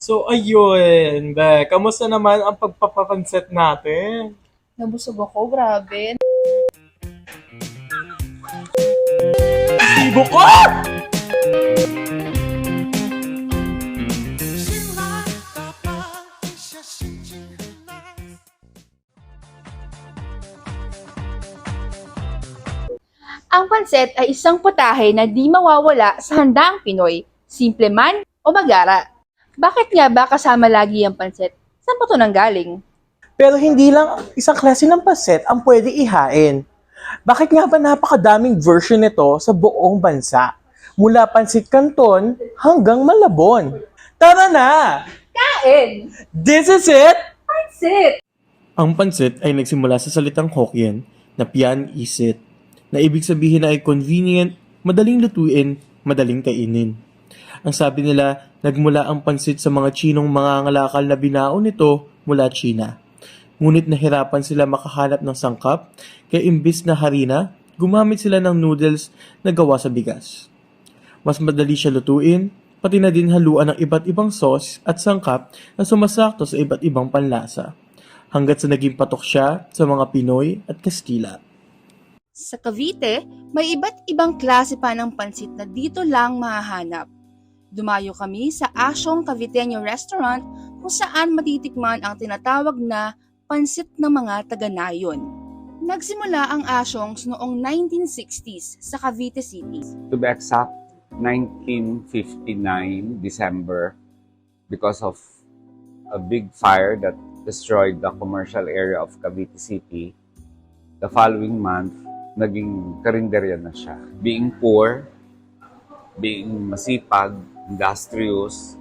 So, ayun, be. Kamusta naman ang pagpapapansit natin? Nabusog ako, grabe. Ibo ko! Ang pansit ay isang putahe na di mawawala sa handaang Pinoy, simple man o magara. Bakit nga ba kasama lagi ang pansit? Saan ba ito nanggaling? Pero hindi lang isang klase ng paset ang pwede ihain. Bakit nga ba napakadaming version nito sa buong bansa? Mula Pansit Canton hanggang Malabon. Tara na! Kain! This is it! Pansit! Ang pansit ay nagsimula sa salitang Hokkien na pian isit, na ibig sabihin ay convenient, madaling lutuin, madaling kainin. Ang sabi nila, nagmula ang pansit sa mga Chinong mangangalakal na binao nito mula China. Ngunit nahirapan sila makahanap ng sangkap, kaya imbis na harina, gumamit sila ng noodles na gawa sa bigas. Mas madali siya lutuin, pati na din haluan ng iba't ibang sauce at sangkap na sumasakto sa iba't ibang panlasa. Hanggat sa naging patok siya sa mga Pinoy at Kastila. Sa Cavite, may iba't ibang klase pa ng pansit na dito lang mahahanap. Dumayo kami sa Asyong Caviteño Restaurant kung saan matitikman ang tinatawag na pansit ng mga taga-nayon. Nagsimula ang Asyongs noong 1960s sa Cavite City. To be exact, 1959 December, because of a big fire that destroyed the commercial area of Cavite City. The following month, naging karinderya na siya. Being poor, being masipag, industrious,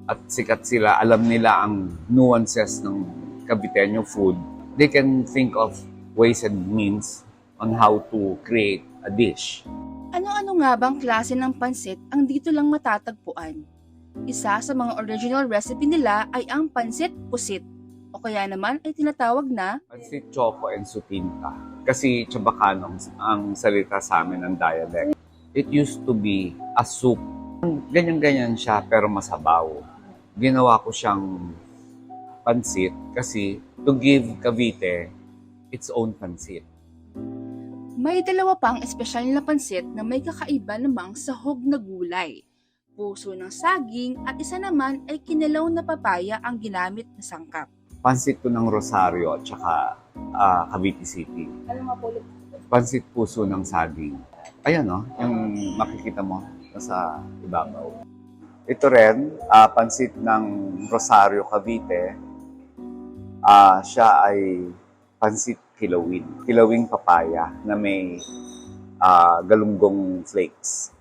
at sikat sila, alam nila ang nuances ng Caviteño food. They can think of ways and means on how to create a dish. Ano-ano nga bang klase ng pansit ang dito lang matatagpuan? Isa sa mga original recipe nila ay ang pansit pusit o kaya naman ay tinatawag na Pansit choco and sutinta. Kasi Chabacano ang salita sa amin ng dialect. It used to be a soup. Ganyan-ganyan siya pero masabaw. Ginawa ko siyang pansit kasi to give Cavite its own pansit. may dalawa pang espesyal na pansit na may kakaiba namang sahog na gulay. Puso ng saging at isa naman ay kinalaw na papaya ang ginamit na sangkap. Pansit ko ng Rosario at saka Cavite City. Ano nga po? Pansit puso ng saging. Ayan no, yung makikita mo sa ibabaw. Ito rin, pansit ng Rosario, Cavite. Siya ay pansit kilawin. Kilawing papaya na may galunggong flakes.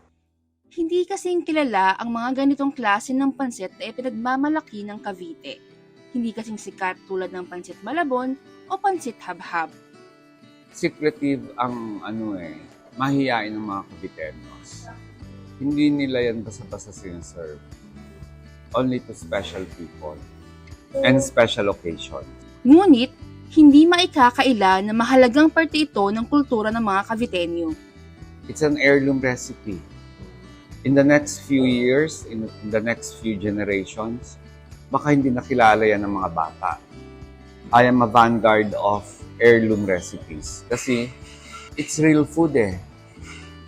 Hindi kasing kilala ang mga ganitong klase ng pansit na ipinagmamalaki ng Cavite. Hindi kasing sikat tulad ng pansit Malabon o pansit Habhab. Secretive ang mahihain ng mga Caviteños. Hindi nila yan basta-basta sinaserve. Only to special people and special occasions. Ngunit, hindi maikakaila na mahalagang parte ito ng kultura ng mga Caviteño. It's an heirloom recipe. In the next few years, in the next few generations, baka hindi nakilala yan ng mga bata. I am a vanguard of heirloom recipes kasi it's real food eh.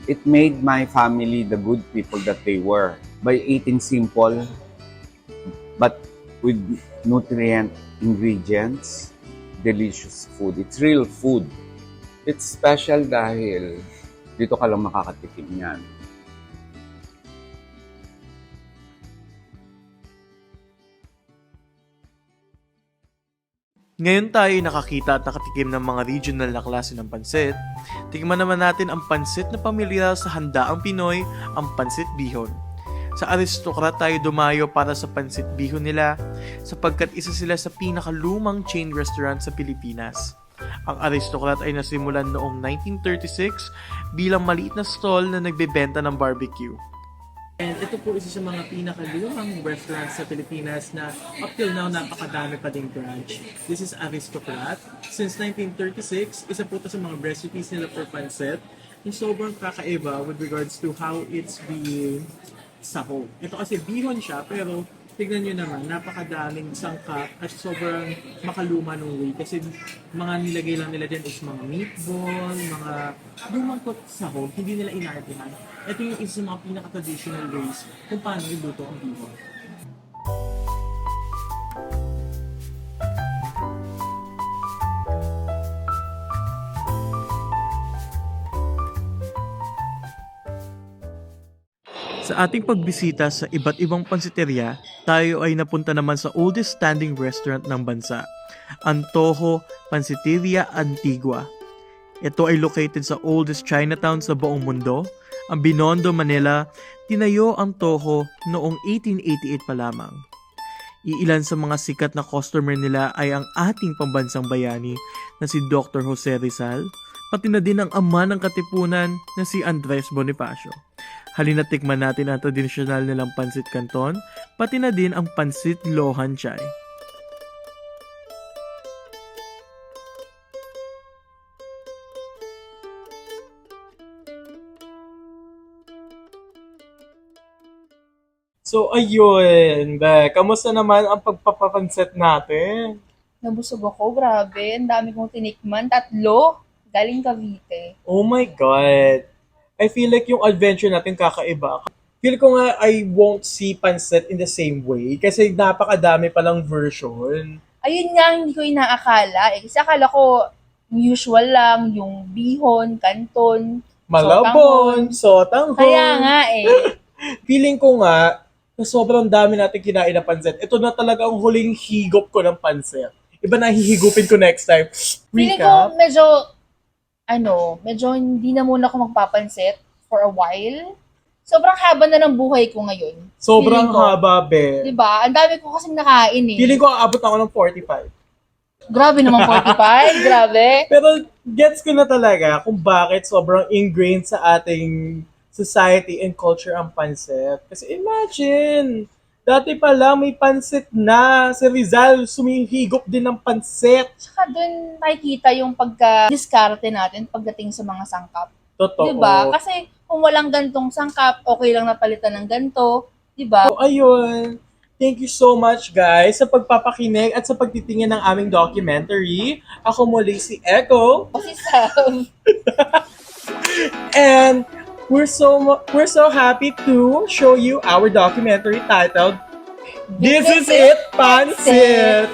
It made my family the good people that they were by eating simple but with nutrient ingredients, delicious food. It's real food. It's special dahil dito ka lang makakatikim yan. Ngayon tayo nakakita at nakatikim ng mga regional na klase ng pansit. Tikman naman natin ang pansit na pamilyar sa handaang Pinoy, ang pansit bihon. Sa Aristocrat tayo dumayo para sa pansit bihon nila sapagkat isa sila sa pinakalumang chain restaurant sa Pilipinas. Ang Aristocrat ay nasimulan noong 1936 bilang maliit na stall na nagbebenta ng barbecue. And ito po isa sa mga pinakalumang restaurants sa Pilipinas na up till now napakadami pa ding branch. This is Aristocrat. Since 1936, isa po ito sa mga recipes nila for pancit. Yung sobrang kakaiba with regards to how it's being sahog. Ito kasi bihon siya pero tignan nyo naman, napakadaming sangkap at sobrang makaluma nung way. Kasi mga nilagay lang nila dyan is mga meatball, mga lumang sahog, hindi nila inartihan. Ito yung isa sa mga pinaka-traditional ways kung paano iluto ang bihon. Sa ating pagbisita sa iba't ibang pansiteria, tayo ay napunta naman sa oldest standing restaurant ng bansa, Antojo Pansiteria Antigua. Ito ay located sa oldest Chinatown sa buong mundo, ang Binondo, Manila. Tinayo ang Toho noong 1888 pa lamang. Iilan sa mga sikat na customer nila ay ang ating pambansang bayani na si Dr. Jose Rizal, pati na din ang ama ng Katipunan na si Andres Bonifacio. Halina tikman natin ang tradisyonal nilang pansit canton, pati na din ang pansit lohan chay. So, ayun, Be. Kamusta naman ang pagpapapansit natin? Nabusog ako, grabe. Ang dami kong tinikman. 3, galing Cavite. Oh my God. I feel like yung adventure natin kakaiba. Feel ko nga I won't see pancit in the same way kasi napakadami palang version. Ayun nga, hindi ko inaakala. Kasi akala ko, usual lang, yung bihon, kanton, Malabon, sotanghon. Kaya nga eh. Feeling ko nga, na sobrang dami natin kinain na pancit. Ito na talaga ang huling higop ko ng pancit. Iba na hihigupin ko next time. Feeling ko medyo hindi na muna ako magpapansit for a while. Sobrang haba na ng buhay ko ngayon. Sobrang Feeling ko. haba, Be. Diba? Ang dami ko kasing nakain eh. Feeling ko aabot ako ng 45. Grabe naman 45, grabe. Pero gets ko na talaga kung bakit sobrang ingrained sa ating society and culture ang pancit. Kasi imagine, dati pa lang may pancit na. Si Rizal sumihigop din ng pancit. Tsaka dun nakikita yung pagka-diskarte natin pagdating sa mga sangkap. Totoo. Diba? Kasi kung walang gantong sangkap, okay lang napalitan ng ganto. Diba? So, ayun. Thank you so much, guys, sa pagpapakinig at sa pagtitingin ng aming documentary. Ako muli si Echo. Kasi Sam, And we're so happy to show you our documentary titled This Is It, Pancit!